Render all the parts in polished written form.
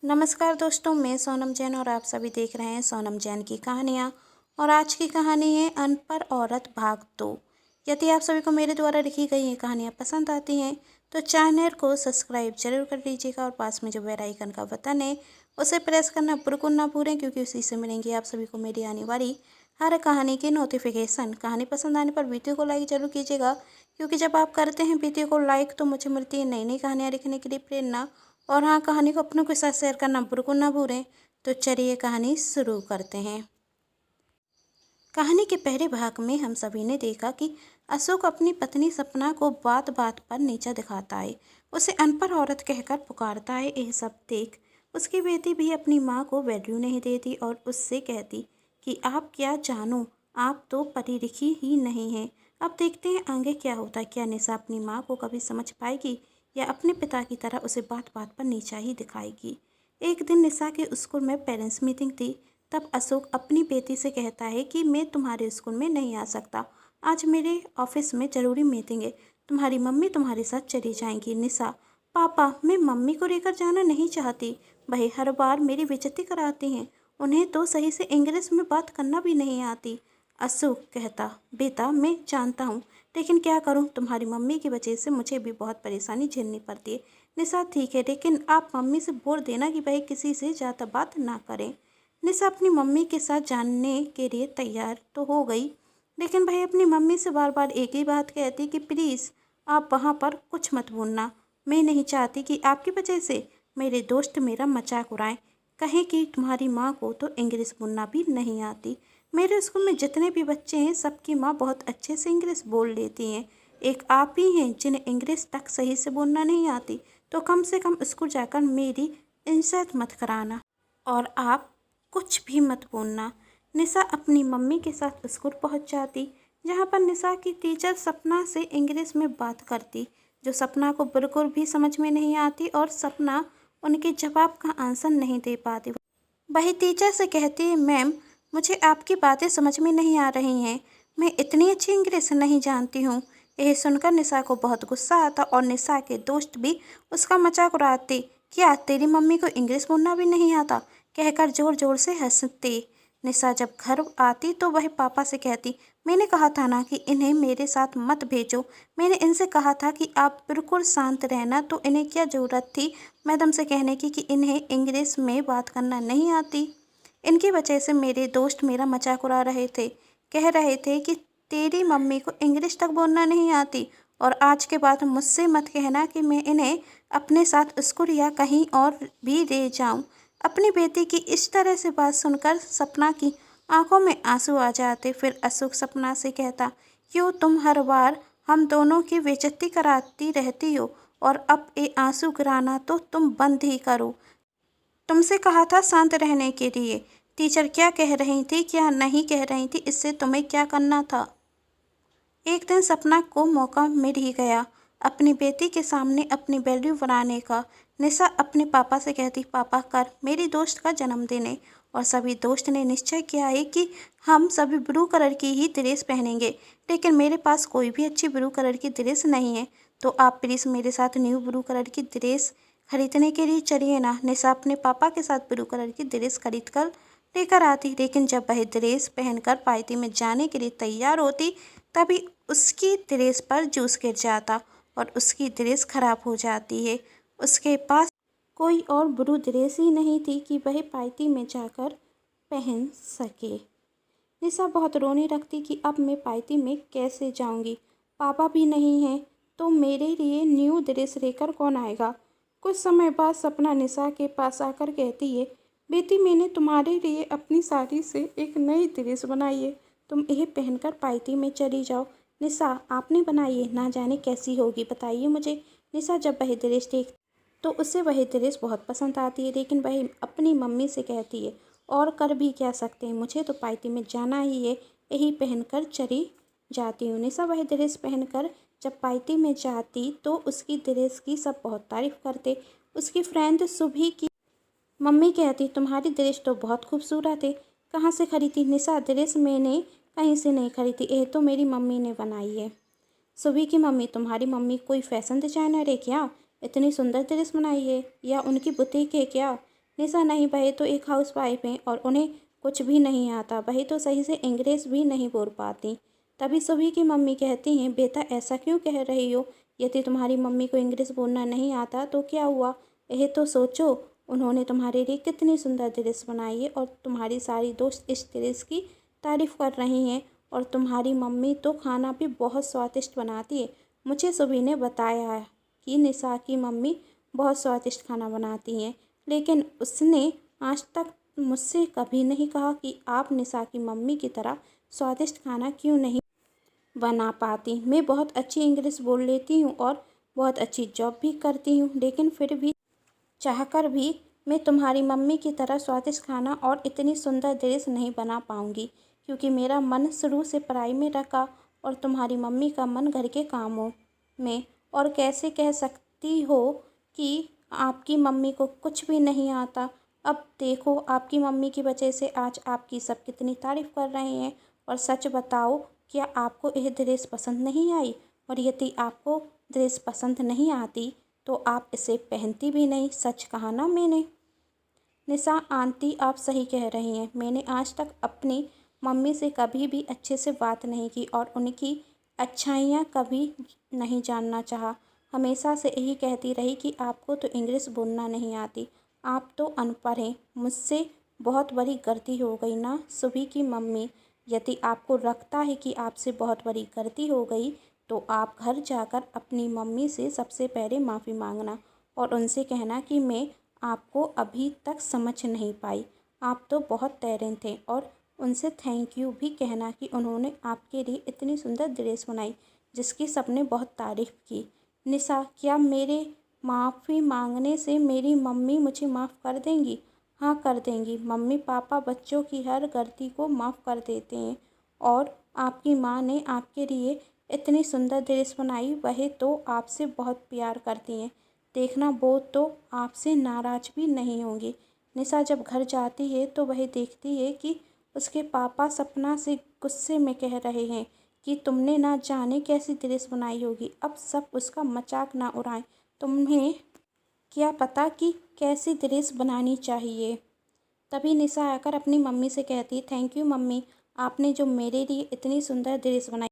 नमस्कार दोस्तों, मैं सोनम जैन और आप सभी देख रहे हैं सोनम जैन की कहानियाँ। और आज की कहानी है अनपढ़ औरत भाग 2। यदि आप सभी को मेरे द्वारा लिखी गई ये कहानियाँ पसंद आती हैं तो चैनल को सब्सक्राइब जरूर कर लीजिएगा और पास में जो बेल आइकन का बटन है उसे प्रेस करना बिल्कुल ना भूलें, क्योंकि उसी से मिलेंगी आप सभी को मेरी आने वाली हर कहानी की नोटिफिकेशन। कहानी पसंद आने पर वीडियो को लाइक जरूर कीजिएगा, क्योंकि जब आप करते हैं वीडियो को लाइक तो मुझे मिलती है नई नई कहानियाँ लिखने के लिए प्रेरणा। और हाँ, कहानी को अपनों के साथ शेयर करना बिल्कुल ना भूलें। तो चलिए कहानी शुरू करते हैं। कहानी के पहले भाग में हम सभी ने देखा कि अशोक अपनी पत्नी सपना को बात बात पर नीचा दिखाता है, उसे अनपढ़ औरत कहकर पुकारता है। यह सब देख उसकी बेटी भी अपनी माँ को वैल्यू नहीं देती और उससे कहती कि आप क्या जानो, आप तो पढ़ी लिखी ही नहीं हैं। अब देखते हैं आगे क्या होता है। क्या निशा अपनी माँ को कभी समझ पाएगी या अपने पिता की तरह उसे बात बात पर नीचा ही दिखाएगी। एक दिन निशा के स्कूल में पेरेंट्स मीटिंग थी। तब अशोक अपनी बेटी से कहता है कि मैं तुम्हारे स्कूल में नहीं आ सकता, आज मेरे ऑफिस में ज़रूरी मीटिंग है, तुम्हारी मम्मी तुम्हारे साथ चली जाएंगी। निशा, पापा, मैं मम्मी को लेकर जाना नहीं चाहती, वह हर बार मेरी बेइज्जती कराती हैं, उन्हें तो सही से इंग्लिश में बात करना भी नहीं आती। अशोक कहता, बेटा मैं जानता हूँ, लेकिन क्या करूँ, तुम्हारी मम्मी की वजह से मुझे भी बहुत परेशानी झेलनी पड़ती है। निशा, ठीक है, लेकिन आप मम्मी से बोल देना कि वह किसी से ज़्यादा बात ना करें। निशा अपनी मम्मी के साथ जानने के लिए तैयार तो हो गई, लेकिन भाई अपनी मम्मी से बार बार एक ही बात कहती कि प्लीज़ आप वहाँ पर कुछ मत बोलना, मैं नहीं चाहती कि आपकी वजह से मेरे दोस्त मेरा मजाक उड़ाएं, कहें कि तुम्हारी माँ को तो इंग्लिश बोलना भी नहीं आती। मेरे स्कूल में जितने भी बच्चे हैं सबकी माँ बहुत अच्छे से इंग्लिश बोल लेती हैं, एक आप ही हैं जिन्हें इंग्लिश तक सही से बोलना नहीं आती, तो कम से कम स्कूल जाकर मेरी इंसल्ट मत कराना और आप कुछ भी मत बोलना। निशा अपनी मम्मी के साथ स्कूल पहुंच जाती, जहां पर निशा की टीचर सपना से इंग्लिश में बात करती, जो सपना को बिल्कुल भी समझ में नहीं आती और सपना उनके जवाब का आंसर नहीं दे पाती। वही टीचर से कहती है, मैम मुझे आपकी बातें समझ में नहीं आ रही हैं, मैं इतनी अच्छी इंग्लिश नहीं जानती हूँ। यह सुनकर निशा को बहुत गुस्सा आता और निशा के दोस्त भी उसका मजाक उड़ाते, क्या तेरी मम्मी को इंग्लिश बोलना भी नहीं आता, कहकर जोर जोर से हंसते। निशा जब घर आती तो वह पापा से कहती, मैंने कहा था ना कि इन्हें मेरे साथ मत भेजो, मैंने इनसे कहा था कि आप बिल्कुल शांत रहना, तो इन्हें क्या ज़रूरत थी मैडम से कहने की कि इन्हें इंग्लिश में बात करना नहीं आती। इनकी वजह से मेरे दोस्त मेरा मजाक उड़ा रहे थे, कह रहे थे कि तेरी मम्मी को इंग्लिश तक बोलना नहीं आती, और आज के बाद मुझसे मत कहना कि मैं इन्हें अपने साथ स्कूल या कहीं और भी ले जाऊं। अपनी बेटी की इस तरह से बात सुनकर सपना की आंखों में आंसू आ जाते। फिर अशोक सपना से कहता, क्यों तुम हर बार हम दोनों की बेइज्जती कराती रहती हो, और अब ये आंसू गिराना तो तुम बंद ही करो। तुमसे कहा था शांत रहने के लिए, टीचर क्या कह रही थी क्या नहीं कह रही थी, इससे तुम्हें क्या करना था। एक दिन सपना को मौका मिल ही गया अपनी बेटी के सामने अपनी वैल्यू बनाने का। निशा अपने पापा से कहती, पापा कर मेरी दोस्त का जन्मदिन है और सभी दोस्त ने निश्चय किया है कि हम सभी ब्लू कलर की ही ड्रेस पहनेंगे, लेकिन मेरे पास कोई भी अच्छी ब्लू कलर की ड्रेस नहीं है, तो आप प्लीज़ मेरे साथ न्यू ब्लू कलर की ड्रेस खरीदने के लिए चलिए ना। निशा अपने पापा के साथ ब्लू कलर की ड्रेस खरीद कर लेकर आती, लेकिन जब वह ड्रेस पहनकर पार्टी में जाने के लिए तैयार होती तभी उसकी ड्रेस पर जूस गिर जाता और उसकी ड्रेस खराब हो जाती है। उसके पास कोई और ब्लू ड्रेस ही नहीं थी कि वह पार्टी में जाकर पहन सके। निशा बहुत रोने लगती कि अब मैं पार्टी में कैसे जाऊंगी, पापा भी नहीं हैं, तो मेरे लिए न्यू ड्रेस लेकर कौन आएगा। कुछ समय बाद सपना निशा के पास आकर कहती है, बेटी मैंने तुम्हारे लिए अपनी साड़ी से एक नई ड्रेस बनाई है, तुम यह पहनकर पार्टी में चली जाओ। निशा, आपने बनाई है, ना जाने कैसी होगी, बताइए मुझे। निशा जब वह ड्रेस देख तो उसे वह ड्रेस बहुत पसंद आती है, लेकिन वह अपनी मम्मी से कहती है, और कर भी क्या सकते हैं, मुझे तो पार्टी में जाना ही है, यही पहनकर चली जाती हूँ। निशा वह ड्रेस पहनकर जब पार्टी में जाती तो उसकी ड्रेस की सब बहुत तारीफ करते। उसकी फ्रेंड सुभी की मम्मी कहती, तुम्हारी ड्रेस तो बहुत खूबसूरत है, कहाँ से खरीदी। निशा, ड्रेस मैंने कहीं से नहीं खरीदी, यह तो मेरी मम्मी ने बनाई है। सुभी की मम्मी, तुम्हारी मम्मी कोई फैशन डिजाइनर है क्या, इतनी सुंदर ड्रेस बनाई है, या उनकी बुटीक है क्या। निशा, नहीं, वही तो एक हाउसवाइफ हैं और उन्हें कुछ भी नहीं आता। वही तो सही से इंग्लिश भी नहीं बोल पाती। तभी सुभी की मम्मी कहती हैं, बेटा ऐसा क्यों कह रही हो? यदि तुम्हारी मम्मी को इंग्लिश बोलना नहीं आता तो क्या हुआ? यह तो सोचो, उन्होंने तुम्हारे लिए कितनी सुंदर ड्रेस बनाई है और तुम्हारी सारी दोस्त इस ड्रेस की तारीफ कर रही हैं। और तुम्हारी मम्मी तो खाना भी बहुत स्वादिष्ट बनाती है। मुझे सुभी ने बताया है कि निशा की मम्मी बहुत स्वादिष्ट खाना बनाती हैं, लेकिन उसने आज तक मुझसे कभी नहीं कहा कि आप निशा की मम्मी की तरह स्वादिष्ट खाना क्यों नहीं बना पाती। मैं बहुत अच्छी इंग्लिश बोल लेती हूँ और बहुत अच्छी जॉब भी करती हूँ, लेकिन फिर भी चाहकर भी मैं तुम्हारी मम्मी की तरह स्वादिष्ट खाना और इतनी सुंदर ड्रेस नहीं बना पाऊँगी, क्योंकि मेरा मन शुरू से पढ़ाई में रखा और तुम्हारी मम्मी का मन घर के कामों में। और कैसे कह सकती हो कि आपकी मम्मी को कुछ भी नहीं आता? अब देखो, आपकी मम्मी की वजह से आज आपकी सब कितनी तारीफ़ कर रहे हैं। और सच बताओ, क्या आपको यह ड्रेस पसंद नहीं आई? और यदि आपको ड्रेस पसंद नहीं आती तो आप इसे पहनती भी नहीं। सच कहा ना मैंने? निशा आंटी, आप सही कह रही हैं। मैंने आज तक अपनी मम्मी से कभी भी अच्छे से बात नहीं की और उनकी अच्छाइयाँ कभी नहीं जानना चाहा। हमेशा से यही कहती रही कि आपको तो इंग्लिश बोलना नहीं आती, आप तो अनपढ़ हैं। मुझसे बहुत बड़ी गलती हो गई ना सुबह की मम्मी। यदि आपको लगता है कि आपसे बहुत बड़ी गलती हो गई तो आप घर जाकर अपनी मम्मी से सबसे पहले माफ़ी मांगना और उनसे कहना कि मैं आपको अभी तक समझ नहीं पाई, आप तो बहुत टैलेंट थे। और उनसे थैंक यू भी कहना कि उन्होंने आपके लिए इतनी सुंदर ड्रेस बनाई जिसकी सबने बहुत तारीफ़ की। निशा, क्या मेरे माफ़ी मांगने से मेरी मम्मी मुझे माफ़ कर देंगी? हाँ, कर देंगी। मम्मी पापा बच्चों की हर गलती को माफ़ कर देते हैं। और आपकी माँ ने आपके लिए इतनी सुंदर ड्रेस बनाई, वह तो आपसे बहुत प्यार करती हैं। देखना, वो तो आपसे नाराज़ भी नहीं होंगी। निशा जब घर जाती है तो वह देखती है कि उसके पापा सपना से गुस्से में कह रहे हैं कि तुमने ना जाने कैसी ड्रेस बनाई होगी। अब सब उसका मजाक ना उड़ाएं। तुम्हें क्या पता कि कैसी ड्रेस बनानी चाहिए। तभी निशा आकर अपनी मम्मी से कहती, थैंक यू मम्मी, आपने जो मेरे लिए इतनी सुंदर ड्रेस बनाई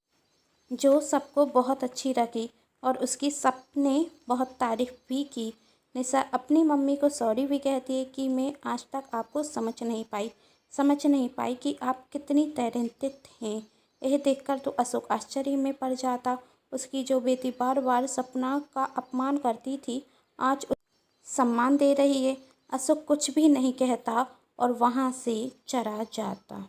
जो सबको बहुत अच्छी लगी और उसकी सबने बहुत तारीफ़ भी की। निशा अपनी मम्मी को सॉरी भी कहती है कि मैं आज तक आपको समझ नहीं पाई कि आप कितनी टैलेंटेड हैं। यह देखकर तो अशोक आश्चर्य में पड़ जाता। उसकी जो बेटी बार बार सपना का अपमान करती थी, आज सम्मान दे रही है। अशोक कुछ भी नहीं कहता और वहाँ से चला जाता।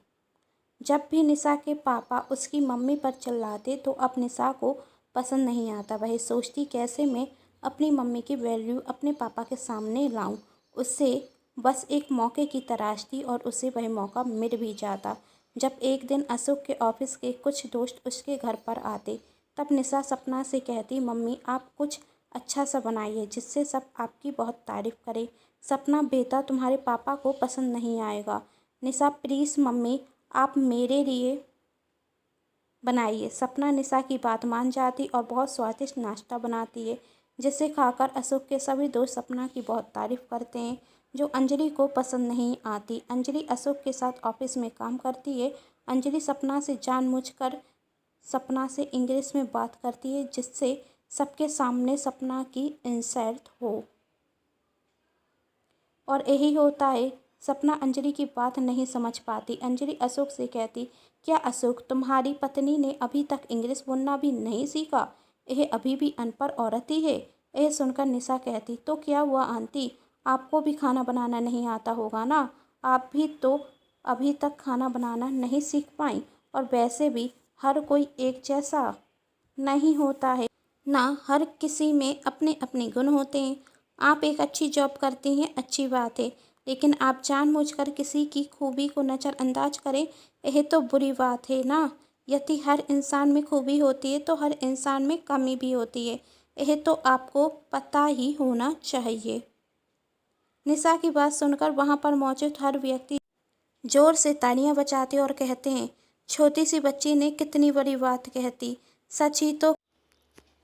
जब भी निशा के पापा उसकी मम्मी पर चिल्लाते तो अब निशा को पसंद नहीं आता। वह सोचती, कैसे मैं अपनी मम्मी की वैल्यू अपने पापा के सामने लाऊं। उसे बस एक मौके की तलाश थी और उसे वह मौका मिल भी जाता। जब एक दिन अशोक के ऑफिस के कुछ दोस्त उसके घर पर आते, तब निशा सपना से कहती, मम्मी आप कुछ अच्छा सा बनाइए जिससे सब आपकी बहुत तारीफ़ करें। सपना, बेटा तुम्हारे पापा को पसंद नहीं आएगा। निशा, प्लीज़ मम्मी आप मेरे लिए बनाइए। सपना निशा की बात मान जाती और बहुत स्वादिष्ट नाश्ता बनाती है, जिसे खाकर अशोक के सभी दोस्त सपना की बहुत तारीफ़ करते हैं, जो अंजलि को पसंद नहीं आती। अंजलि अशोक के साथ ऑफिस में काम करती है। अंजलि सपना से जानबूझकर सपना से इंग्लिश में बात करती है, जिससे सबके सामने सपना की इंसल्ट हो। और यही होता है। सपना अंजलि की बात नहीं समझ पाती। अंजलि अशोक से कहती, क्या अशोक, तुम्हारी पत्नी ने अभी तक इंग्लिश बोलना भी नहीं सीखा? यह अभी भी अनपढ़ औरत ही है। यह सुनकर निशा कहती, तो क्या हुआ आंटी, आपको भी खाना बनाना नहीं आता होगा ना? आप भी तो अभी तक खाना बनाना नहीं सीख पाई। और वैसे भी हर कोई एक जैसा नहीं होता है ना, हर किसी में अपने अपने गुण होते हैं। आप एक अच्छी जॉब करती हैं, अच्छी बात है, लेकिन आप जानबूझकर किसी की खूबी को नज़रअंदाज करें, यह तो बुरी बात है ना। यदि हर इंसान में खूबी होती है तो हर इंसान में कमी भी होती है, यह तो आपको पता ही होना चाहिए। निशा की बात सुनकर वहाँ पर मौजूद हर व्यक्ति जोर से तालियां बजाते और कहते हैं, छोटी सी बच्ची ने कितनी बड़ी बात कहती। सच ही तो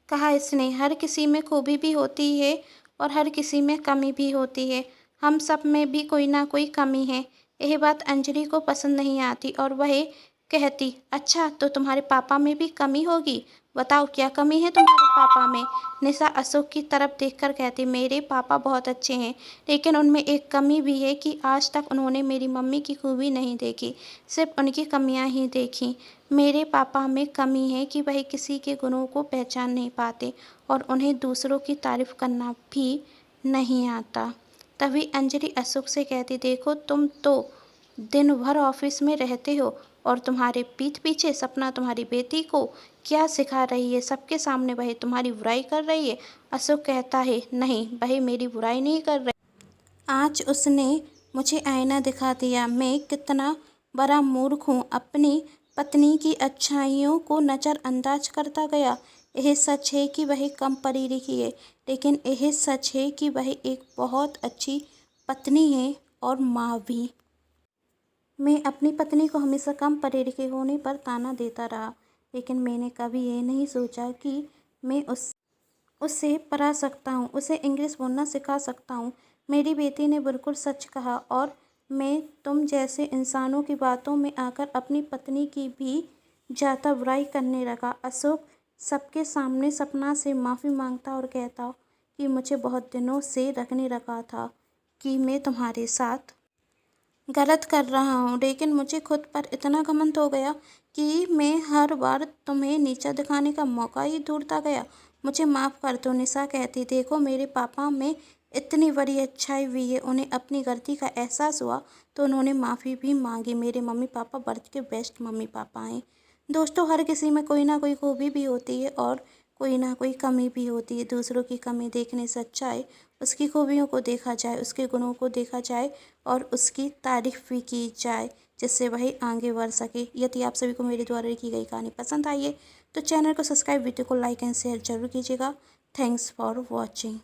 कहा इसने, हर किसी में खूबी भी होती है और हर किसी में कमी भी होती है। हम सब में भी कोई ना कोई कमी है। यह बात अंजलि को पसंद नहीं आती और वह कहती, अच्छा तो तुम्हारे पापा में भी कमी होगी, बताओ क्या कमी है तुम्हारे पापा में। निशा अशोक की तरफ देखकर कहती, मेरे पापा बहुत अच्छे हैं, लेकिन उनमें एक कमी भी है कि आज तक उन्होंने मेरी मम्मी की खूबी नहीं देखी, सिर्फ उनकी कमियां ही देखी। मेरे पापा में कमी है कि वह किसी के गुणों को पहचान नहीं पाते और उन्हें दूसरों की तारीफ करना भी नहीं आता। तभी अंजलि अशोक से कहती, देखो तुम तो दिन भर ऑफिस में रहते हो और तुम्हारे पीठ पीछे सपना तुम्हारी बेटी को क्या सिखा रही है, सबके सामने वह तुम्हारी बुराई कर रही है। अशोक कहता है, नहीं वह मेरी बुराई नहीं कर रही, आज उसने मुझे आईना दिखा दिया, मैं कितना बड़ा मूर्ख हूँ, अपनी पत्नी की अच्छाइयों को नज़रअंदाज करता गया। यह सच है कि वह कम पढ़ी लिखी है, लेकिन यह सच है कि वह एक बहुत अच्छी पत्नी है और माँ भी। मैं अपनी पत्नी को हमेशा कम पढ़े लिखे होने पर ताना देता रहा, लेकिन मैंने कभी ये नहीं सोचा कि मैं उससे पढ़ा सकता हूँ, उसे इंग्लिश बोलना सिखा सकता हूँ। मेरी बेटी ने बिल्कुल सच कहा और मैं तुम जैसे इंसानों की बातों में आकर अपनी पत्नी की भी ज़्यादा बुराई करने लगा। अशोक सबके सामने सपना से माफ़ी मांगता और कहता कि मुझे बहुत दिनों से रखने लगा था कि मैं तुम्हारे साथ गलत कर रहा हूँ, लेकिन मुझे खुद पर इतना घमंड हो गया कि मैं हर बार तुम्हें नीचा दिखाने का मौका ही ढूंढता गया। मुझे माफ़ कर दो। निशा कहती, देखो मेरे पापा में इतनी बड़ी अच्छाई हुई है, उन्हें अपनी गलती का एहसास हुआ तो उन्होंने माफ़ी भी मांगी। मेरे मम्मी पापा बर्थ के बेस्ट मम्मी पापा हैं। दोस्तों, हर किसी में कोई ना कोई खूबी भी होती है और कोई ना कोई कमी भी होती है। दूसरों की कमी देखने से अच्छा है उसकी खूबियों को देखा जाए, उसके गुणों को देखा जाए और उसकी तारीफ भी की जाए, जिससे वह आगे बढ़ सके। यदि आप सभी को मेरे द्वारा लिखी गई कहानी पसंद आई है तो चैनल को सब्सक्राइब, वीडियो को लाइक एंड शेयर जरूर कीजिएगा। Thanks for watching.